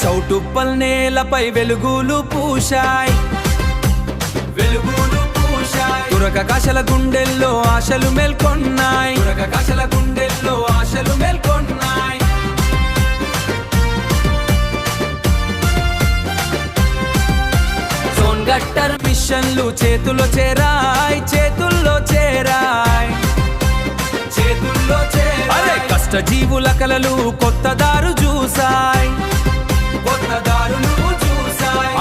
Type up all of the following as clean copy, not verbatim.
చౌటుప్పల్ నేలపై వెలుగులు పూశాయి, వెలుగులు పూశాయి. తురక కాశల గుండెల్లో ఆశలు మేల్కొన్నాయి, తురక కాశల గుండెల్లో ఆశలు మేల్కొన్నాయి. సోన్గట్టర్ మిషన్లు చేతుల్లో చేరాయి, చేతుల్లో చేరాయి, చేతుల్లో చేరాయి. కష్టజీవుల కలలు కొత్త దారు చూసాయి,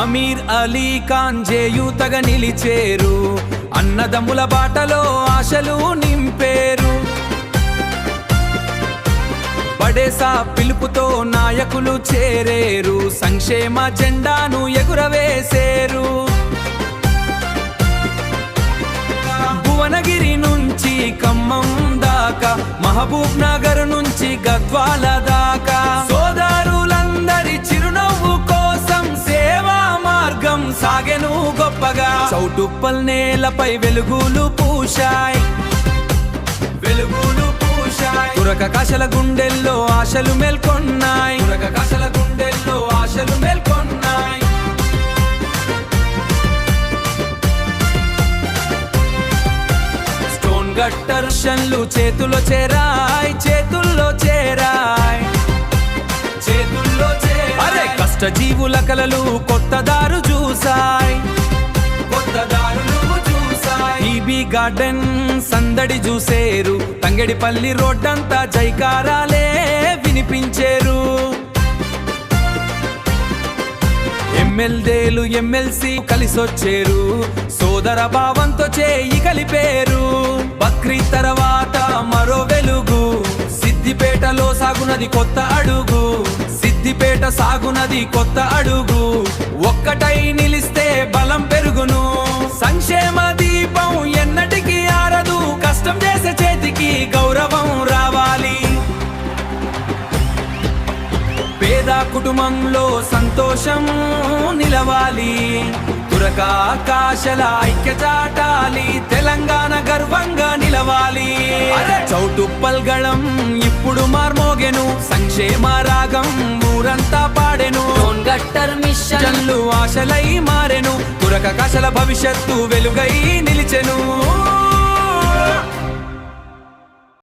అమీర్ అలీ ఖాన్ జేయూతగా నిలిచేరు, అన్నదమ్ముల బాటలో ఆశలు నింపేరు. బడేసా పిలుపుతో నాయకులు చేరేరు, సంక్షేమ జెండాను ఎగురవేసేరు. భువనగిరి నుంచి ఖమ్మం దాకా, మహబూబ్ నగర్ నుంచి గద్వాల దాకా, సోదరులందరి చిరునవ్వు కోసం సేవా మార్గం సాగెను గొప్పగా. చౌటుప్పల్ నేలపై వెలుగులు పూశాయి, వెలుగులు పూశాయి. తురక కాశల గుండెల్లో ఆశలు మేల్కొన్నాయి, తురక కాశల గుండెల్లో ఆశలు మేల్కొన్నాయి. గట్టర్ షన్లు చేతుల్లో చేరాయి, చేతుల్లో చేరాయి, చేతుల్లో చేరాయి. కష్టజీవుల కలలు కొత్త దారు చూసాయి, కొత్త దారులు చూసాయి. ఈబీ గార్డెన్ సందడి చూసేరు, తంగెడిపల్లి రోడ్డంతా జైకారాలే వినిపించేరు. ఎమ్మెల్యేలు ఎమ్మెల్సీ కలిసొచ్చేరు, సోదర భావంతో చేయి కలిపేరు. బక్రీద్ తర్వాత మరో వెలుగు, సిద్దిపేటలో సాగునది కొత్త అడుగు, సిద్దిపేట సాగునది కొత్త అడుగు. ఒక్కటై నిలిస్తే బలం పెరుగును, సంక్షేమ దీపం ఎన్నటికీ ఆరదు. కష్టం చేసే చేతికి గౌరవం రావాలి, పేద కుటుంబంలో సంతోషం నిలవాలి. తురక కాశల ఐక్య చాటాలి, తెలంగాణ గర్వంగా నిలవాలి. చౌటుప్పల్ గళం ఇప్పుడు మార్మోగెను, సంక్షేమ రాగం ఊరంతా పాడెను. గట్టర్ మిషన్లు ఆశలై మారెను, తురక కాశల భవిష్యత్తు వెలుగై నిలిచెను.